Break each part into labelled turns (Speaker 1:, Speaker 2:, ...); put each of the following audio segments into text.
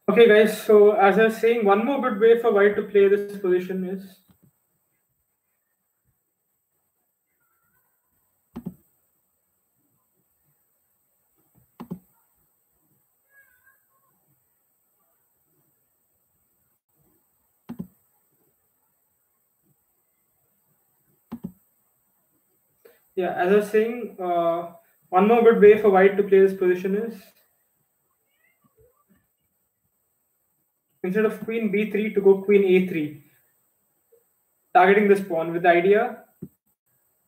Speaker 1: Okay, guys. So as I was saying, one more good way for white to play this position is yeah. As I was saying, one more good way for white to play this position is instead of queen b3 to go queen a3, targeting this pawn with the idea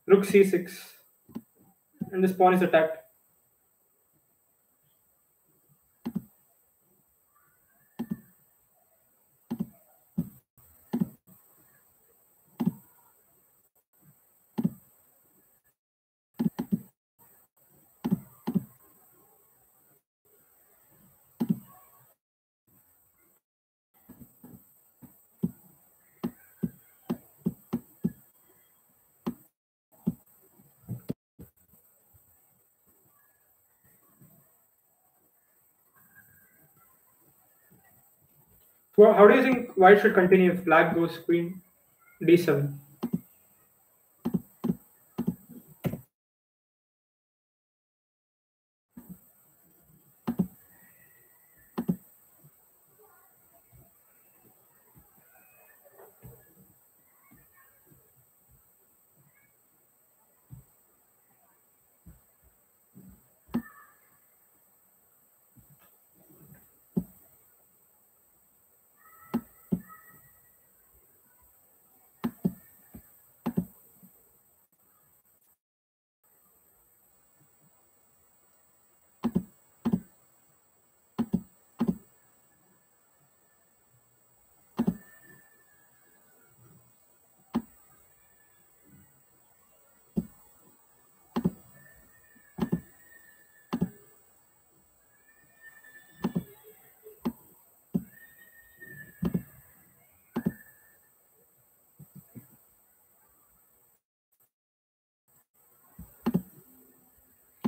Speaker 1: rook c6, and this pawn is attacked. So how do you think white should continue if black goes queen d7?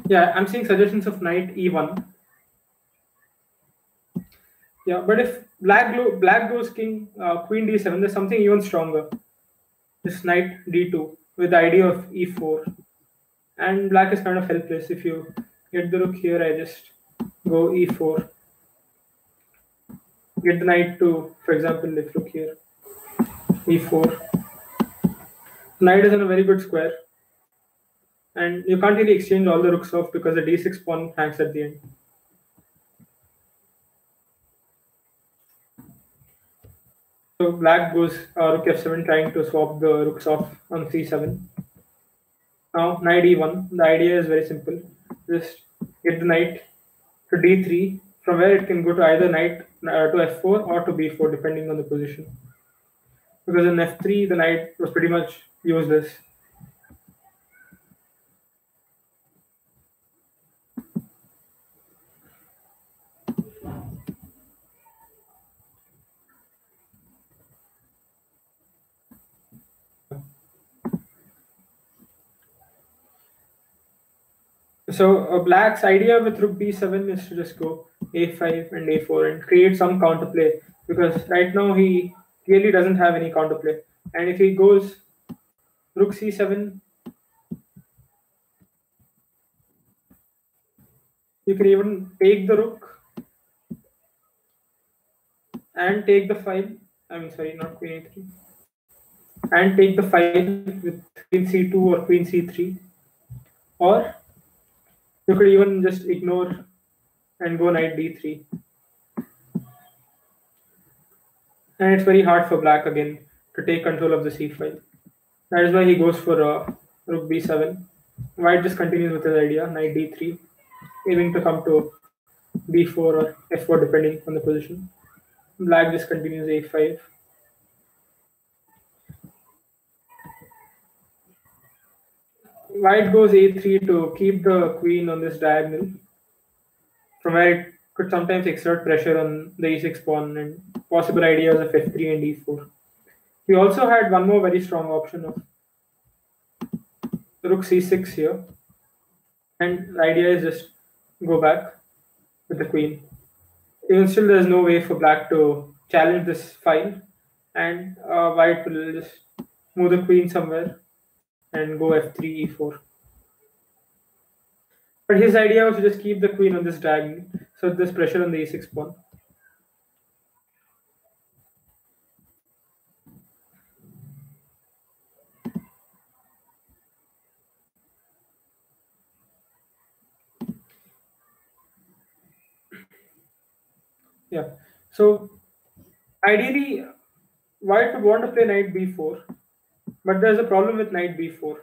Speaker 1: Yeah, I'm seeing suggestions of knight e1. Yeah, but if black goes king queen d7, there's something even stronger. This knight d2 with the idea of e4, and black is kind of helpless. If you get the rook here, I just go e4, get the knight to, for example, if rook here, e4. Knight is in a very good square, and you can't really exchange all the rooks off because the d6 pawn hangs at the end. So black goes rook f7, trying to swap the rooks off on c7. Now knight e1. The idea is very simple. Just get the knight to d3, from where it can go to either knight to f4 or to b4, depending on the position. Because in f3, the knight was pretty much useless. So black's idea with rook b7 is to just go a5 and a4 and create some counterplay, because right now he clearly doesn't have any counterplay. And if he goes rook c7, you can even take the rook and take the file. I mean, sorry, not queen a3. And take the file with queen c2 or queen c3. Or you could even just ignore and go knight d3. And it's very hard for black again to take control of the c file. That is why he goes for rook b7. White just continues with his idea, knight d3, aiming to come to b4 or f4 depending on the position. Black just continues a5. White goes a3 to keep the queen on this diagonal, from where it could sometimes exert pressure on the e6 pawn and possible ideas of f3 and e4. He also had one more very strong option of rook c6 here, and the idea is just go back with the queen. Even still, there's no way for black to challenge this file, and white will just move the queen somewhere and go f3, e4. But his idea was to just keep the queen on this diagonal, so there's pressure on the e6 pawn. Yeah. So ideally, white would want to play knight b4, but there's a problem with knight b4.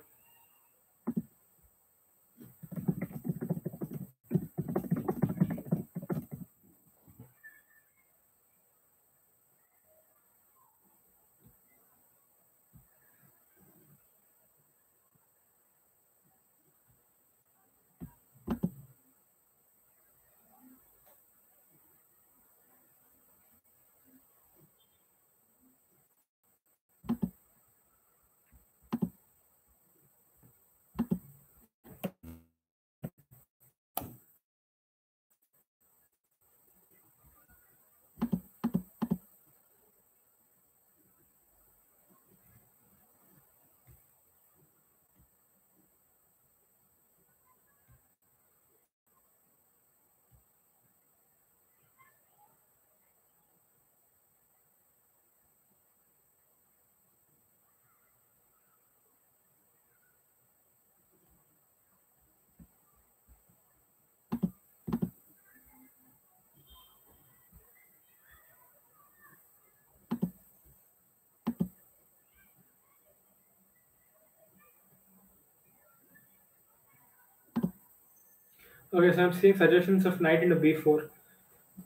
Speaker 1: Okay, so I'm seeing suggestions of knight into b4.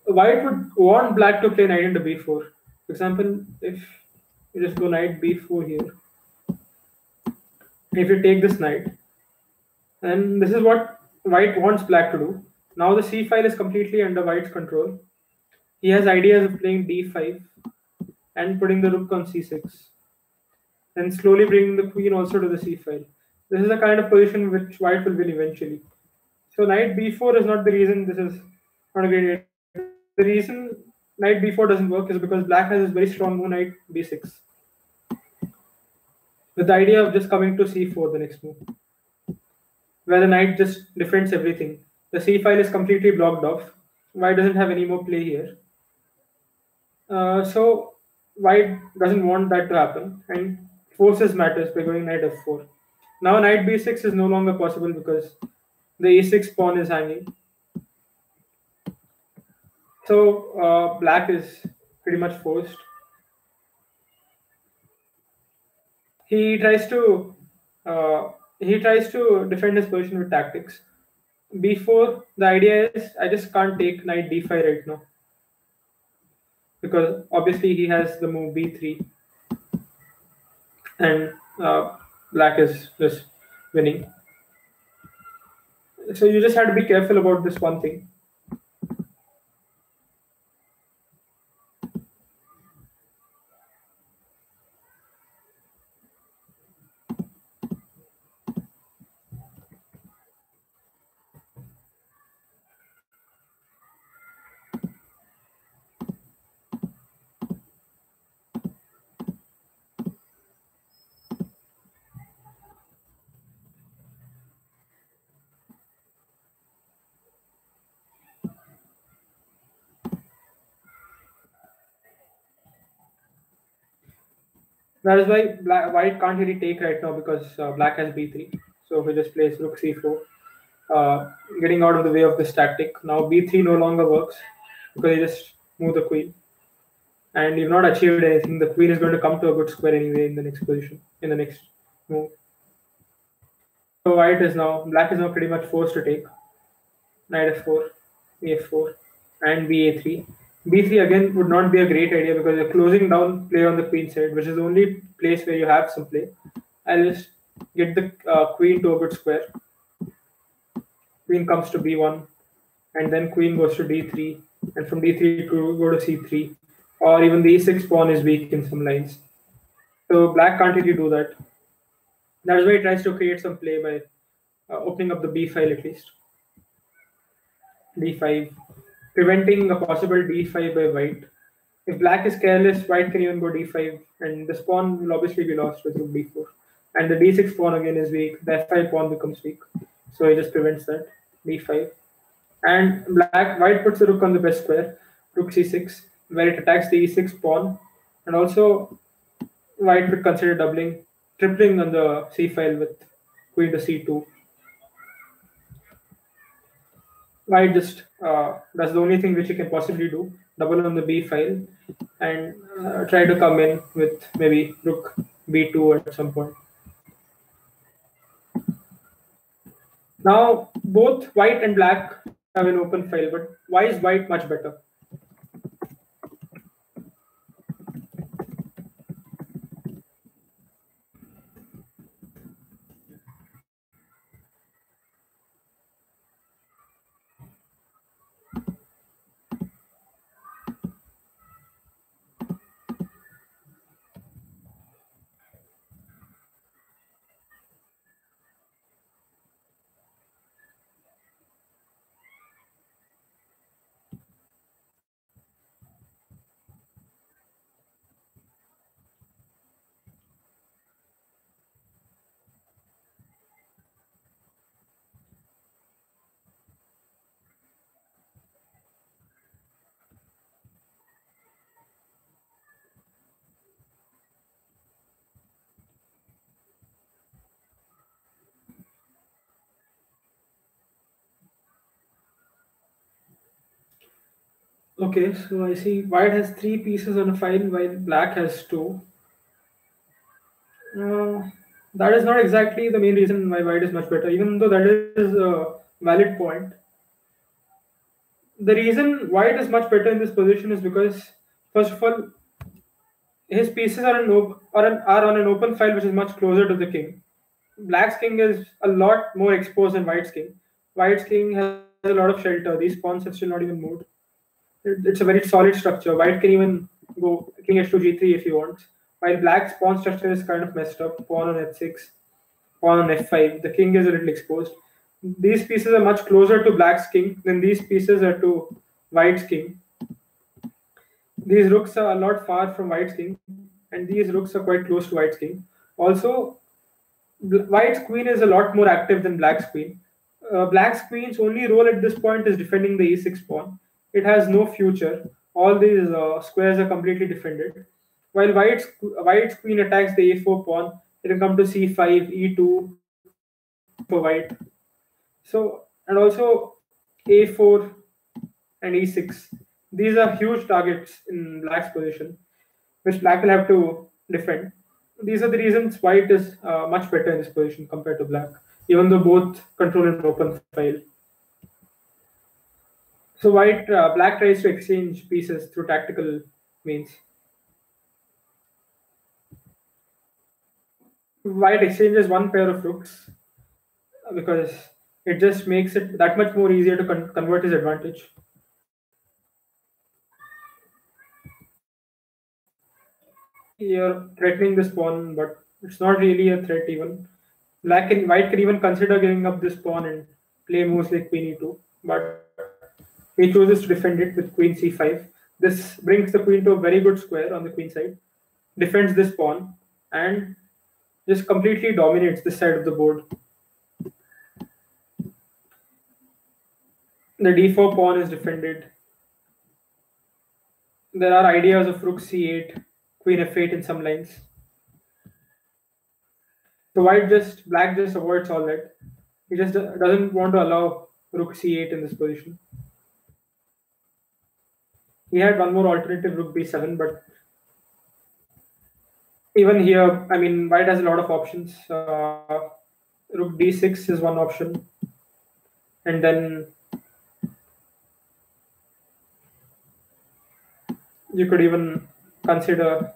Speaker 1: White would want black to play knight into b4. For example, if you just go knight b4 here, if you take this knight, and this is what white wants black to do. Now the c file is completely under white's control. He has ideas of playing d5 and putting the rook on c6, and slowly bringing the queen also to the c file. This is the kind of position which white will win eventually. So knight b4 is not the reason this is not a great idea. The reason knight b4 doesn't work is because black has this very strong move knight b6, with the idea of just coming to c4 the next move, where the knight just defends everything. The c file is completely blocked off. White doesn't have any more play here. So white doesn't want that to happen and forces matters by going knight f4. Now knight b6 is no longer possible because the e6 pawn is hanging. So black is pretty much forced. He tries to uh, he tries to defend his position with tactics. B4, the idea is I just can't take knight d5 right now because obviously he has the move b3 and black is just winning. So you just have to be careful about this one thing. That is why white can't really take right now because black has b3. So he just plays rook c4, getting out of the way of this tactic. Now b3 no longer works because he just moved the queen. And you've not achieved anything. The queen is going to come to a good square anyway in the next position, in the next move. So black is now pretty much forced to take knight f4, a4, and ba3. b3 again would not be a great idea because you're closing down play on the queen side, which is the only place where you have some play. I'll just get the queen to a good square. Queen comes to b1, and then queen goes to d3, and from d3 to go to c3, or even the e6 pawn is weak in some lines. So black can't really do that. That's why he tries to create some play by opening up the b file at least. d5, preventing a possible d5 by white. If black is careless, white can even go d5, and the pawn will obviously be lost with rook d4. And the d6 pawn again is weak. The f5 pawn becomes weak, so it just prevents that d5. And white puts the rook on the best square, rook c6, where it attacks the e6 pawn, and also white would consider tripling on the c file with queen to c2. White just does the only thing which he can possibly do, double on the b file, and try to come in with maybe rook b2 at some point. Now both white and black have an open file, but why is white much better? Okay, so I see white has 3 pieces on a file while black has 2. Uh, that is not exactly the main reason why white is much better, even though that is a valid point. The reason white is much better in this position is because, first of all, his pieces are on an open file which is much closer to the king. Black's king is a lot more exposed than white's king. White's king has a lot of shelter. These pawns have still not even moved. It's a very solid structure. White can even go king h2 g3 if he wants. While black's pawn structure is kind of messed up. Pawn on f6, pawn on f5. The king is a little exposed. These pieces are much closer to black's king than these pieces are to white's king. These rooks are a lot far from white's king, and these rooks are quite close to white's king. Also, white's queen is a lot more active than black's queen. Black's queen's only role at this point is defending the e6 pawn. It has no future. All these squares are completely defended. While white's queen attacks the a4 pawn, it will come to c5, e2 for white. So, and also a4 and e6. These are huge targets in black's position, which black will have to defend. These are the reasons white is much better in this position compared to black, even though both control an open file. So black tries to exchange pieces through tactical means. White exchanges one pair of rooks because it just makes it that much more easier to convert his advantage. You're threatening this pawn, but it's not really a threat even. White can even consider giving up this pawn and play moves like queen e2, but he chooses to defend it with queen c5. This brings the queen to a very good square on the queen side, defends this pawn, and just completely dominates this side of the board. The d4 pawn is defended. There are ideas of rook c8, queen f8 in some lines. So black just avoids all that. He just doesn't want to allow rook c8 in this position. He had one more alternative, rook b7, but even here, I mean, white has a lot of options. Rook d6 is one option, and then you could even consider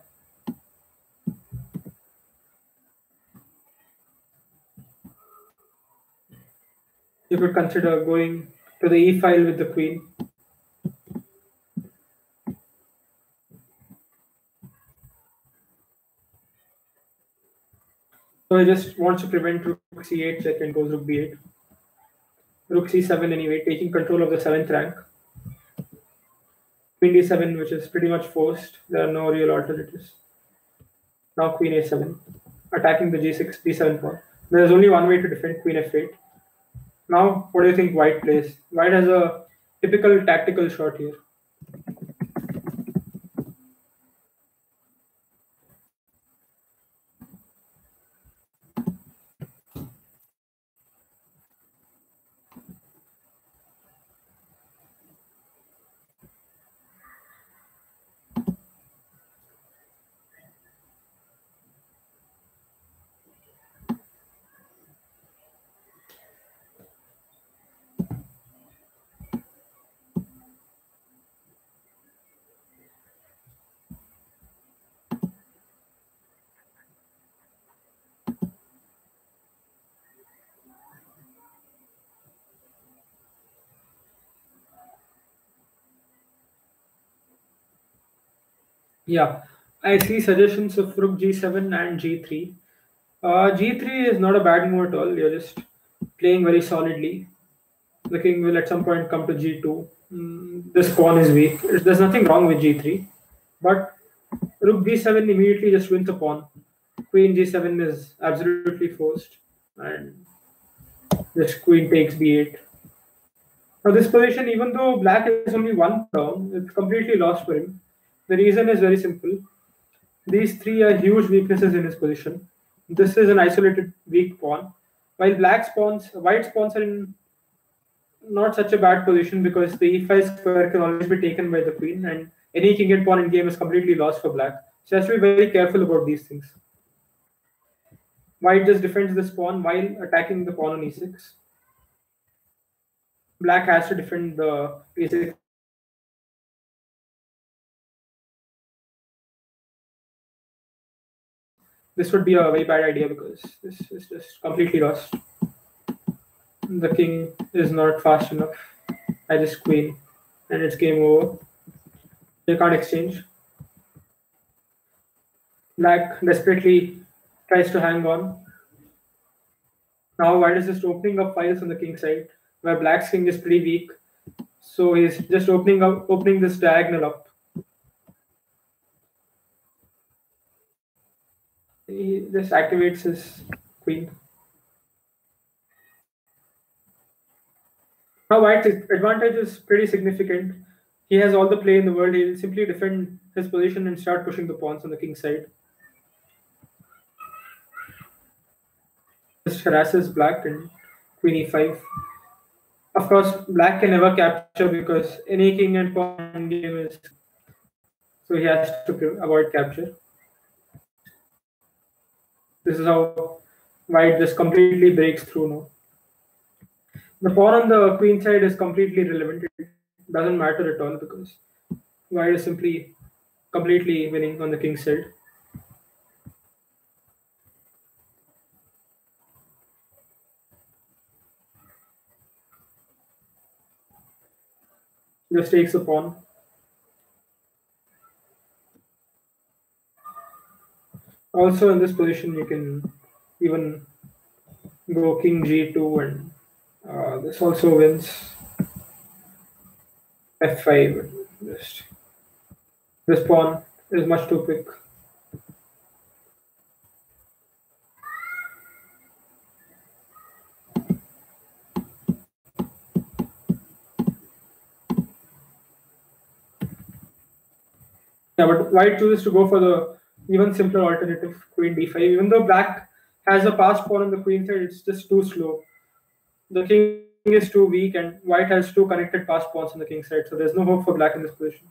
Speaker 1: going to the e file with the queen. So he just wants to prevent rook c8 check and goes rook b8. Rook c7 anyway, taking control of the 7th rank. Queen d7, which is pretty much forced. There are no real alternatives. Now queen a7, attacking the g6, d7 pawn. There's only one way to defend queen f8. Now, what do you think white plays? White has a typical tactical shot here. Yeah, I see suggestions of rook g7 and g3. G3 is not a bad move at all. You're just playing very solidly. The king will at some point come to g2. This pawn is weak. There's nothing wrong with g3, but rook b7 immediately just wins the pawn. Queen g7 is absolutely forced, and this queen takes b8. Now, this position, even though black is only one pawn, it's completely lost for him. The reason is very simple. These three are huge weaknesses in his position. This is an isolated weak pawn, while white pawns are in not such a bad position because the e5 square can always be taken by the queen, and any king and pawn in game is completely lost for black. So, he has to be very careful about these things. White just defends this pawn while attacking the pawn on e6. Black has to defend the e6. This would be a very bad idea because this is just completely lost. The king is not fast enough. I just queen, and it's game over. They can't exchange. Black desperately tries to hang on. Now white is just opening up files on the king side, where black's king is pretty weak. So he's just opening this diagonal up. He just activates his queen. Now white's advantage is pretty significant. He has all the play in the world. He'll simply defend his position and start pushing the pawns on the king side. Just harasses black and queen e5. Of course, black can never capture because any king and pawn in game is, so he has to avoid capture. This is how white just completely breaks through now. The pawn on the queen side is completely irrelevant. It doesn't matter at all because white is simply completely winning on the king side. Just takes the pawn. Also in this position you can even go king g2 and this also wins. f5. Just this pawn is much too quick. Yeah, but white chooses to go for the even simpler alternative, queen d5. Even though black has a passed pawn on the queen side, it's just too slow. The king is too weak, and white has two connected passed pawns on the king side, so there's no hope for black in this position.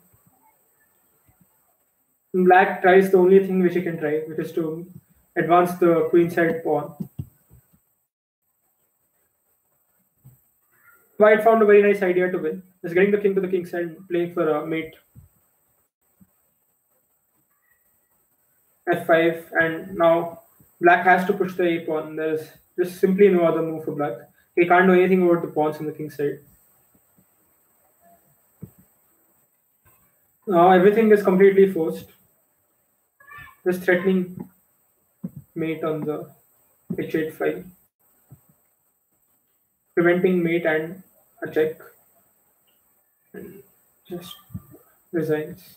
Speaker 1: Black tries the only thing which he can try, which is to advance the queen side pawn. White found a very nice idea to win. Just getting the king to the king side and playing for a mate. f5, and now black has to push the a pawn. There's just simply no other move for black. He can't do anything about the pawns on the king side. Now everything is completely forced. Just threatening mate on the h8 file, preventing mate and a check. And just resigns.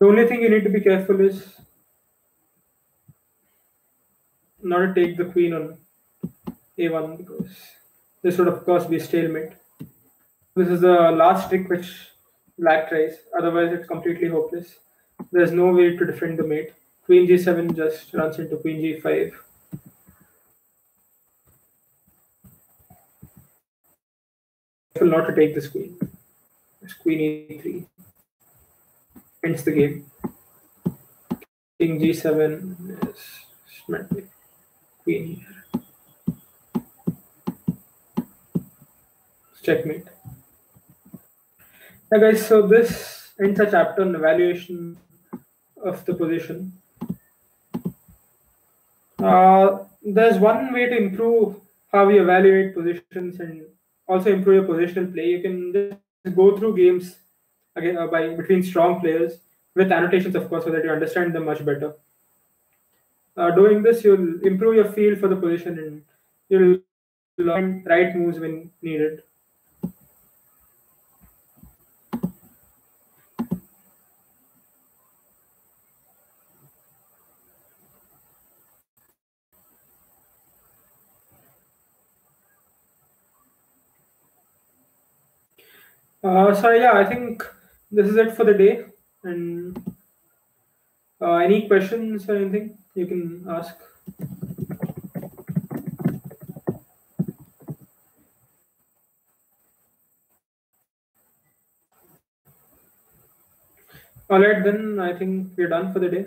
Speaker 1: The only thing you need to be careful is not to take the queen on a1 because this would of course be stalemate. This is the last trick which black tries, otherwise it's completely hopeless. There's no way to defend the mate. Queen g7 just runs into queen g5. Careful not to take this queen. It's queen e3. Ends the game. King g7 is met with queen here. Checkmate. Yeah, guys, so this ends a chapter on evaluation of the position. There's one way to improve how you evaluate positions and also improve your positional play. You can just go through games again by between strong players with annotations, of course, so that you understand them much better. Doing this, you'll improve your feel for the position and you'll learn right moves when needed. So yeah, I think this is it for the day. And any questions or anything you can ask? All right, then I think we're done for the day.